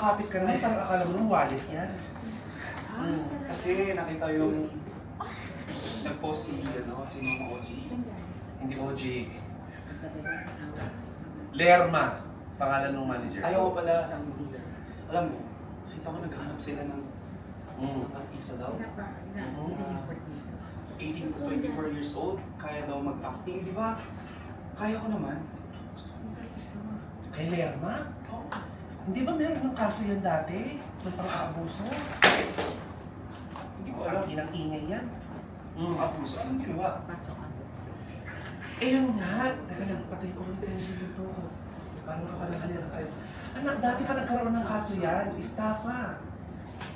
nakakapit ka naman, parang akala mo ng wallet yan. Kasi nakita yung nag-post si Mama OG. Hindi OG. Lerma, pangalan ng manager. Ayaw ko pala. Alam mo, nakita ko naghanap sila ng artista daw. 18 to 24 years old, kaya daw mag-acting, di ba? Kaya ko naman. Gusto ko mag-artista naman. Kay Lerma? Oo. Hindi ba meron ng kaso yan dati? Ng pang-aabuso? Hindi ko Parang alam. inang-ingay yan. Abuso, anong ginawa? Eh yun nga, teka lang, patay ko ulit yung minuto ko. Parang kapalakalira tayo. Anak, dati pa nagkaroon ng kaso yan, estafa.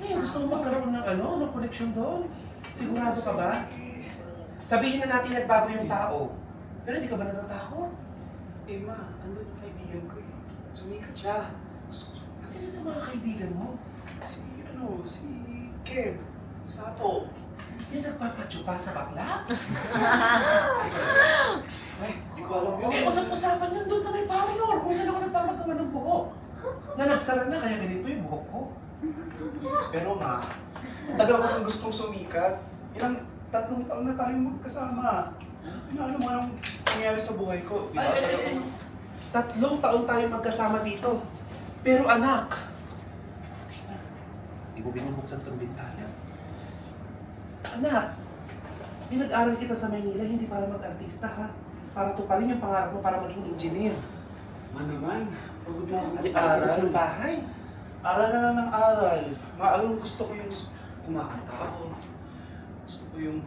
Eh, gusto mo magkaroon ng ng connection doon? Sigurado ka ba? Sabihin na natin nagbago yung tao. Pero hindi ka ba natatakot? Eh ma, andun yung kaibigan ko eh. Sumikat siya. Sino sa mga kaibigan mo? Si Kev. Sato. Yan nagpapatsupa sa bakla? Ay, di ko alam yun. Okay, usap-usapan yun doon sa may parlor kung saan ako nagpapagawa ng buhok. Na nagsara na, kaya ganito yung buhok ko. Pero ma, tagal ko nang gustong sumikat. Tatlong taon na tayong magkasama. Ano mo anong nangyari sa buhay ko? Di ba? Ay. 3 taon tayo magkasama dito. Pero anak, hindi mo binubuksan itong bintana. Anak, pinag-aral kita sa Maynila hindi para mag-artista ha. Para tuparin yung pangarap mo para maging engineer. Man naman, pagod na ako Alis mag-aral. ng bahay. Aral na lang ng aral. Maalam gusto ko yung kumakanta ako. Gusto ko yung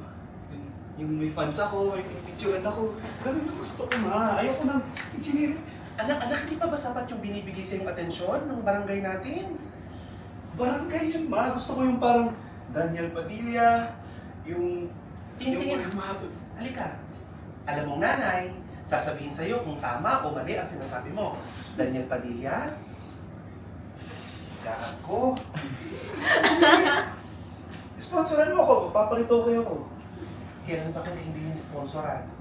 may fans ako, may picturean ako. Ganun yung gusto ko ma. Ayoko ng engineer. Anak, hindi pa ba sapat yung binibigay sa yung atensyon ng barangay natin? Barangay yun ma. Gusto ko yung parang Daniel Padilla, yung Tingin-tingin. mga... Halika. Alam mong nanay, sasabihin sa'yo kung tama o mali ang sinasabi mo. Daniel Padilla? Gago. Sponsoran mo ako, papalito kayo ako. Kailan ba kita hindi sponsoran?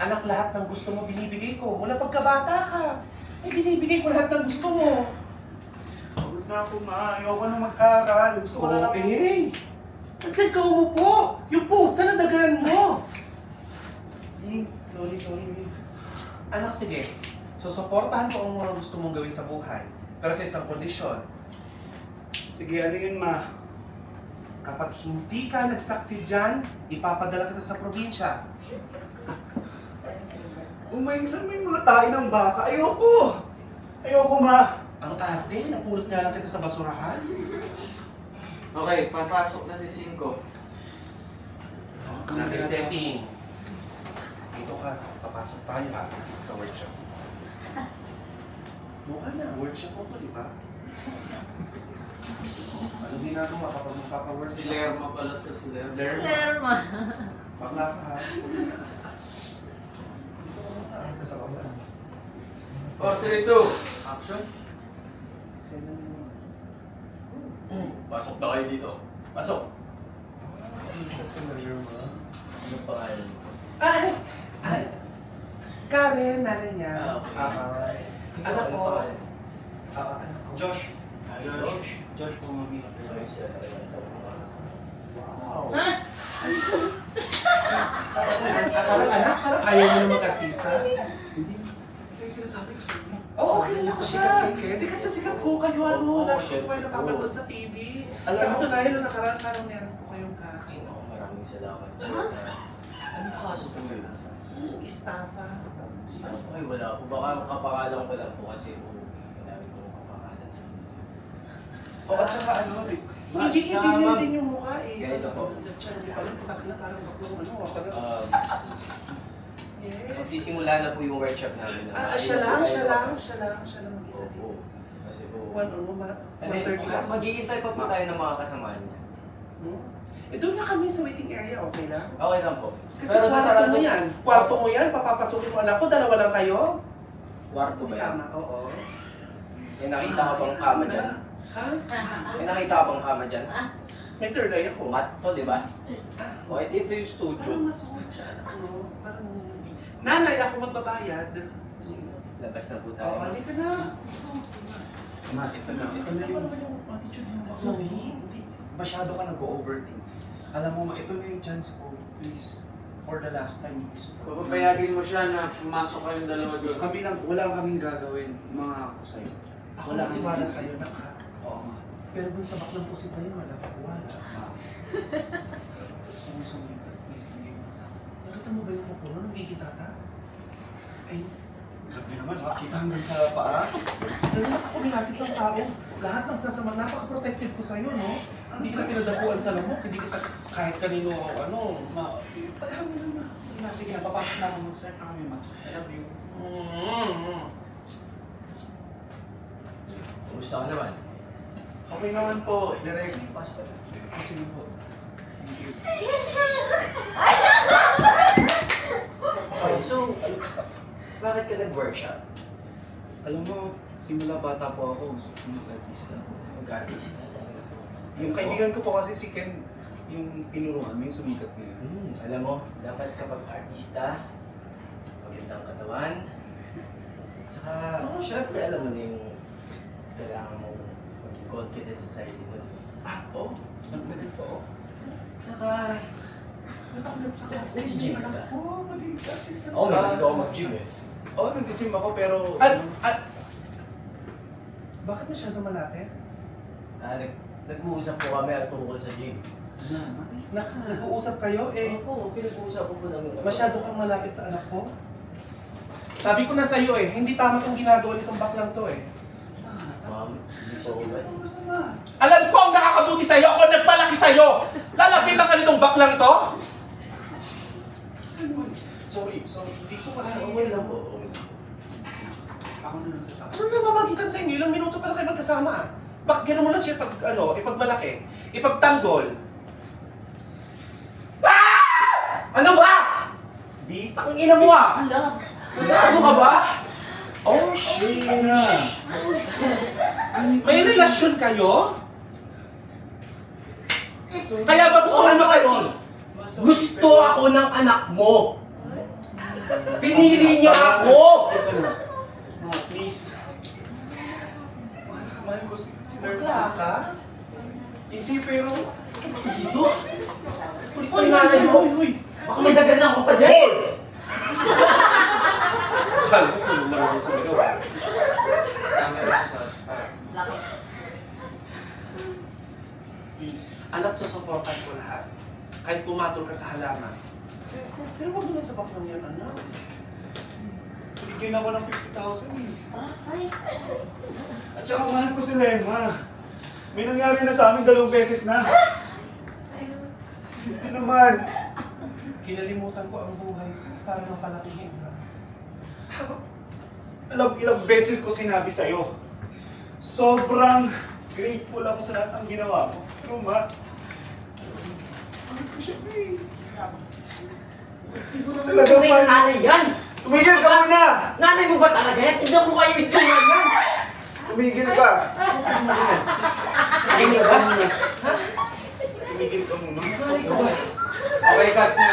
Anak, lahat ng gusto mo binibigay ko. Mula pagkabata ka. Eh, binibigay ko lahat ng gusto mo. Pagod na ako ma. Ayoko na mag-aaral. Gusto ko na lang... Eh! Nandiyan ka umupo! Yung pusa na dagalan mo! Link, sorry, Link. Anak, sige. Susuportahan ko ang mga gusto mong gawin sa buhay. Pero sa isang kondisyon. Sige, ano yun ma? Kapag hindi ka nagsaksi dyan, ipapadala kita sa probinsya. Umayingsan mo yung mga tayo ng baka. Ayoko! Ayoko ma! Ang arte, napulot nga lang kita sa basurahan. Okay, papasok na si Cinco. Another setting. Dito ka, papasok tayo ha, sa workshop. Mukha na, workshop mo po, di ba? Ano ginagawa kapag magpapa-workshop? Si Lerma pala to, si Lerma. Lerma. Bakla ka ha. Dito ka sa bakla. Oh, 3, 2, action. Send na mo. Pasok na kayo dito. Pasok. Kasi na Lerma. Ano pangalan mo? Ay! Karen, nanay niya. Ah, okay. Anak ko. Ano Anak ko. Josh. Josh Pumamila. Wow. Parang ayaw mo na mag-artista. Hindi. Ito yung sinasabi ko sa inyo. Oo, kilala ko siya. Sikat kay Ken. Sikat na sikat po kayo. Ano, Oo, last syempre year pa yung napapanood po. sa TV. Alam Sa mo- katunayan nung nakaraan, parang meron po kayong kaso. Ako, maraming salamat. Ano kaso po yun? Estafa. Ay, wala po. Baka kapangalan ko lang po kasi po. Marami po kapangalan sa O at saka ano, di. Hindi ma'am. din yung mukha eh. Ganito po. Siya, hindi pa lang putak na parang baklong ano. Yes. Magsisimula na po yung workshop namin. Siya lang mag-isa din. Opo. Kasi po... Master class. Maghihintay pa po tayo ng mga kasama niya. Eh doon na kami sa waiting area, okay lang? Okay lang po. Kasi kwarto mo yan. Kwarto mo yan, papapasukin mo anak ko, dalawa lang kayo. Kwarto ba yan? Tama, oo. May nakita ka bang kama dyan? Ha? May nakita ka bang kama dyan? May third eye ako. Mat to, di ba? O, ito yung studio. Parang masuot siya, ano, parang... Nanay, ako magbabayad. Labas na po Oo, tayo. halika na. Ma, ito na Ano yung naman yung attitude yung baklang yun? hindi. Masyado ka nag-overthink. Alam mo, ma, ito na yung chance ko. Please, for the last time, please. Papapayagin mo siya na pumasok kayong dalawa doon. Wala kaming gagawin, mga ako sa'yo. Ako Wala lang kaming tiwala gagawin. sa'yo na ka. Oo, ma. Pero dun sa baklang pusit na yun, wala ka wala. Ma. Sumusunod. Please, hindi mo sa akin. Nakita mo ba yung kukulo ng gigitata? Ay, Grabe naman, makakita hanggang sa paa. ganun ako nilapis ng tao. Lahat ng sasama, napaka-protective ko sa'yo, no? Hindi kita pinadapuan sa lamok, hindi kita kahit kanino, ano. Ma, pareho mo naman. Sige na, papasok na ako. Mag-start na kami, ma. I love you. Kumusta ka naman? Okay naman po, direct. Pasok ka na. Sige po. Thank you. Okay, so, bakit ka nag-workshop? Alam mo, simula bata po ako, gusto ko mag-artista. Mag-artist na. Yung kaibigan ko po kasi si Ken, yung pinuruan mo, yung sumikat ngayon. Alam mo, dapat kapag artista, magandang katawan, tsaka, syempre alam mo na yung kailangan mo maging confident sa sarili mo. Oo, confident po ako. Tsaka, Natanggap sa class Next day, gym anak ka. ko, magiging artist na oh, siya. may ako mag-gym eh. Oo, nag-gym ako pero... Bakit masyado malapit? Nag-uusap po kami tungkol sa gym. Nag-uusap kayo, Oo, pinag-uusap ko po namin. masyado kang malapit sa anak ko? Sabi ko na sa'yo hindi tama kang ginagawa nitong baklang to Ma'am, hindi po Sabi ba? ko masama. Alam ko ang nakakabuti sa'yo, ako nagpalaki sa'yo! Lalapitan ka nitong baklang to? Sorry, hindi ko kasi... Okay lang po. Ako na lang sasabi. Ano namamagitan sa inyo? Ilang minuto pa na kayo magkasama. Bakit gano'n mo lang siya pag, ipagmalaki? Ipagtanggol? Ano ba? Di? Ang ina mo Ano ka ba? Oh, Shit shit! na! May relasyon kayo? Sorry. Kaya ba gusto mo makaroon? Gusto ako ng anak mo! Pinili niya ako! Ma, please. Mahal ko si Nerva. Bakla ka? Hindi, pero... Dito? Uy, nanay mo! Uy! Baka may dagan ako pa dyan! Kala ko kung marunong sumigaw. Please. Anak, susuportan ko lahat. Kahit pumatol ka sa halaman. Pero wag mo lang sa baklang yan, anak. Bigyan ako ng 50,000 eh. At saka mahal ko si Lemma. May nangyari na sa amin 2 beses na. Ano naman? Kinalimutan ko ang buhay ko para mapalakihin ka. Alam, ilang beses ko sinabi sa'yo. Sobrang grateful ako sa lahat ng ginawa mo. Pero ma, ano ko siya eh. Hindi ko naman Talaga tunay ba? na nanay yan! Tumigil ka muna! Nanay mo ba talaga yan? Tignan mo kayo itsura yan! Tumigil ka! Tumigil ka muna. Tumigil ka muna. Okay, cut na.